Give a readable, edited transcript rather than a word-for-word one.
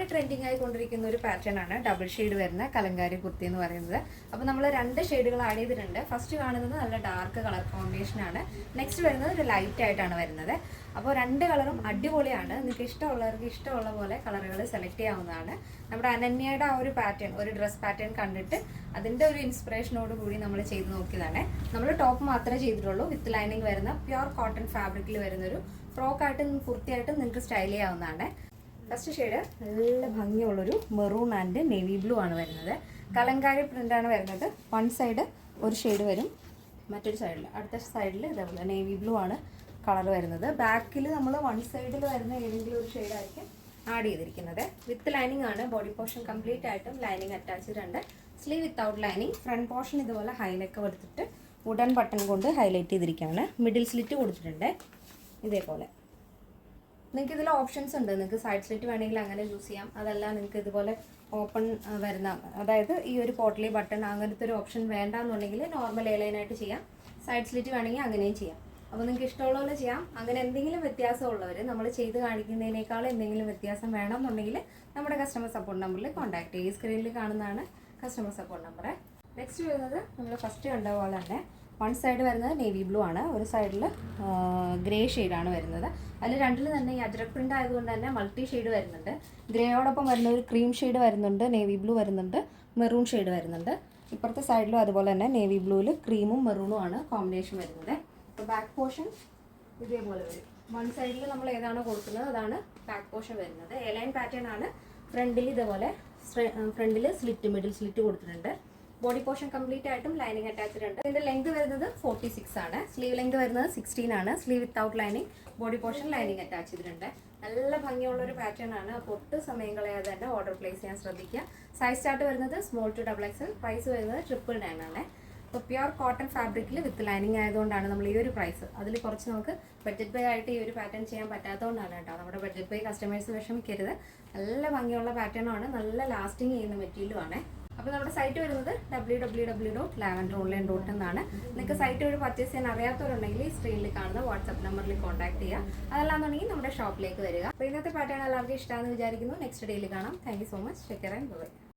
Trending ആയിക്കൊണ്ടിരിക്കുന്ന ഒരു pattern ആണ് double shade വരുന്ന കലങ്കാരി കുർത്തി എന്ന് പറയുന്നത്. അപ്പോൾ നമ്മൾ 2 ഷെയ്ഡുകൾ ആഡ് ചെയ്തിട്ടുണ്ട്. ഫസ്റ്റ് കാണുന്നത് നല്ല ഡാർക്ക് കളർ കോമ്പിനേഷൻ ആണ്. നെക്സ്റ്റ് വരുന്നത് ഒരു ലൈറ്റ് ആയിട്ടാണ് വരുന്നത്. അപ്പോൾ 2 കളറും അടിപൊളിയാണ്. നിങ്ങൾക്ക് ഇഷ്ടമുള്ളവർക്ക് ഇഷ്ടമുള്ള പോലെ കളറുകൾ സെലക്ട് ചെയ്യാവുന്നതാണ്. നമ്മുടെ അനന്യയുടെ ആ ഒരു പാറ്റേൺ, ഒരു ഡ്രസ് പാറ്റേൺ കണ്ടിട്ട് അതിൻ്റെ ഒരു ഇൻസ്പിറേഷനോട് കൂടി നമ്മൾ ചെയ്ത് നോക്കിയതാണ്. നമ്മൾ ടോപ്പ് മാത്രമേ ചെയ്തിട്ടുള്ളൂ. വിത്ത് ലൈനിങ് വരുന്ന പ്യുർ കോട്ടൺ ഫാബ്രിക്കിൽ വരുന്നൊരു ഫ്രോക്കായിട്ടും കുർത്തിയായിട്ടും നിങ്ങൾക്ക് സ്റ്റൈൽ ചെയ്യാവുന്നതാണ്. ഫസ്റ്റ് ഷെയ്ഡ് നല്ല ഭംഗിയുള്ളൊരു മെറൂൺ ആൻഡ് നേവി ബ്ലൂ ആണ് വരുന്നത്. കലങ്കാരി പ്രിൻ്റാണ് വരുന്നത്. വൺ സൈഡ് ഒരു ഷെയ്ഡ് വരും, മറ്റൊരു സൈഡിൽ അടുത്ത സൈഡിൽ ഇതേപോലെ നേവി ബ്ലൂ ആണ് കളർ വരുന്നത്. ബാക്കിൽ നമ്മൾ വൺ സൈഡിൽ വരുന്ന ഏതെങ്കിലും ഒരു ഷെയ്ഡായിരിക്കും ആഡ് ചെയ്തിരിക്കുന്നത്. വിത്ത് ലൈനിങ് ആണ്. ബോഡി പോർഷൻ കംപ്ലീറ്റ് ആയിട്ടും ലൈനിങ് അറ്റാച്ച്ഡ് ഉണ്ട്. Sleeve without lining. Front portion ഇതുപോലെ ഹൈലൊക്കെ കൊടുത്തിട്ട് വുഡൻ ബട്ടൺ കൊണ്ട് ഹൈലൈറ്റ് ചെയ്തിരിക്കുകയാണ്. മിഡിൽ സ്ലിറ്റ് കൊടുത്തിട്ടുണ്ട് ഇതേപോലെ. നിങ്ങൾക്ക് ഇതിൽ ഓപ്ഷൻസ് ഉണ്ട്. നിങ്ങൾക്ക് സൈഡ് സ്ലിറ്റ് വേണമെങ്കിൽ അങ്ങനെ യൂസ് ചെയ്യാം. അതല്ല നിങ്ങൾക്ക് ഇതുപോലെ ഓപ്പൺ വരുന്ന, അതായത് ഈ ഒരു പോട്ട്ലി ബട്ടൺ അങ്ങനത്തെ ഒരു ഓപ്ഷൻ വേണ്ടാന്നുണ്ടെങ്കിൽ നോർമൽ എയർലൈനായിട്ട് ചെയ്യാം. സൈഡ് സ്ലിറ്റ് വേണമെങ്കിൽ അങ്ങനെയും ചെയ്യാം. അപ്പോൾ നിങ്ങൾക്ക് ഇഷ്ടമുള്ള പോലെ ചെയ്യാം. അങ്ങനെ എന്തെങ്കിലും വ്യത്യാസമുള്ളവർ നമ്മൾ ചെയ്ത് കാണിക്കുന്നതിനേക്കാൾ എന്തെങ്കിലും വ്യത്യാസം വേണമെന്നുണ്ടെങ്കിൽ നമ്മുടെ കസ്റ്റമർ സപ്പോർട്ട് നമ്പറിൽ കോൺടാക്ട് ചെയ്യും. ഈ സ്ക്രീനിൽ കാണുന്നതാണ് കസ്റ്റമർ സപ്പോർട്ട് നമ്പർ. നെക്സ്റ്റ് വരുന്നത് നമ്മൾ ഫസ്റ്റ് കണ്ട പോലെ തന്നെ വൺ സൈഡ് വരുന്നത് നേവി ബ്ലൂ ആണ്, ഒരു സൈഡിൽ ഗ്രേ ഷെയ്ഡാണ് വരുന്നത്. അതിൽ രണ്ടിൽ തന്നെ ഈ അജ്രക് പ്രിൻ്റ് ആയതുകൊണ്ട് തന്നെ മൾട്ടി ഷെയ്ഡ് വരുന്നുണ്ട്. ഗ്രേയോടൊപ്പം വരുന്ന ഒരു ക്രീം ഷെയ്ഡ് വരുന്നുണ്ട്, നേവി ബ്ലൂ വരുന്നുണ്ട്, മെറൂൺ ഷെയ്ഡ് വരുന്നുണ്ട്. ഇപ്പുറത്തെ സൈഡിലും അതുപോലെ തന്നെ നേവി ബ്ലൂവിൽ ക്രീമും മെറൂണും ആണ് കോമ്പിനേഷൻ വരുന്നത്. അപ്പോൾ ബാക്ക് പോർഷൻ ഇതേപോലെ വരും. വൺ സൈഡിൽ നമ്മൾ ഏതാണോ കൊടുക്കുന്നത് അതാണ് ബാക്ക് പോർഷൻ വരുന്നത്. എലൈൻ പാറ്റേൺ ആണ്. ഫ്രണ്ടിൽ ഇതേപോലെ ഫ്രണ്ടിൽ സ്ലിറ്റ്, മിഡിൽ സ്ലിറ്റ് കൊടുത്തിട്ടുണ്ട്. ബോഡി പോർഷൻ കംപ്ലീറ്റ് ആയിട്ടും ലൈനിങ് അറ്റാച്ച്ഡ് ഉണ്ട്. ഇതിന്റെ ലെങ്ത് വരുന്നത് 46 ആണ്. സ്ലീവ് ലെങ്ത് വരുന്നത് 16 ആണ്. Sleeve without lining, body portion lining attach ചെയ്തിട്ടുണ്ട്. നല്ല ഭംഗിയുള്ള ഒരു പാറ്റേൺ ആണ്. അപ്പോൾ ഒട്ടും സമയം കളയാതെ തന്നെ ഓർഡർ പ്ലേസ് ചെയ്യാൻ ശ്രദ്ധിക്കുക. സൈസ് ചാർട്ട് വരുന്നത് സ്മോൾ ടു XXL. പ്രൈസ് വരുന്നത് 999 ആണ്. അപ്പോൾ പ്യുർ കോട്ടൺ ഫാബ്രിക്കിൽ വിത്ത് ലൈനിങ് ആയതുകൊണ്ടാണ് നമ്മൾ ഈ ഒരു പ്രൈസ്. അതിൽ കുറച്ച് നമുക്ക് ബഡ്ജറ്റ് ബൈ ആയിട്ട് ഈ ഒരു പാറ്റേൺ ചെയ്യാൻ പറ്റാത്തതുകൊണ്ടാണ് കേട്ടോ. നമ്മുടെ ബഡ്ജറ്റ് ബൈ കസ്റ്റമേഴ്സ് വിഷമിക്കരുത്. നല്ല ഭംഗിയുള്ള പാറ്റേൺ ആണ്. നല്ല ലാസ്റ്റിംഗ് ചെയ്യുന്ന മെറ്റീരിയലും ആണ്. അപ്പോൾ നമ്മുടെ സൈറ്റ് വരുന്നത് www.lavenderonline.in എന്നാണ്. നിങ്ങൾക്ക് സൈറ്റ് വഴി പർച്ചേസ് ചെയ്യാൻ അറിയാത്തവരുണ്ടെങ്കിൽ ഈ സ്ക്രീനിൽ കാണുന്ന വാട്സ്ആപ്പ് നമ്പറിൽ കോൺടാക്ട് ചെയ്യുക. അതല്ലാന്നുണ്ടെങ്കിൽ നമ്മുടെ ഷോപ്പിലേക്ക് വരിക. അപ്പോൾ ഇന്നത്തെ പാറ്റേൺ എല്ലാവർക്കും ഇഷ്ടമാണെന്ന് വിചാരിക്കുന്നു. നെക്സ്റ്റ് ഡേയിൽ കാണാം. Thank you so much. Take care and by.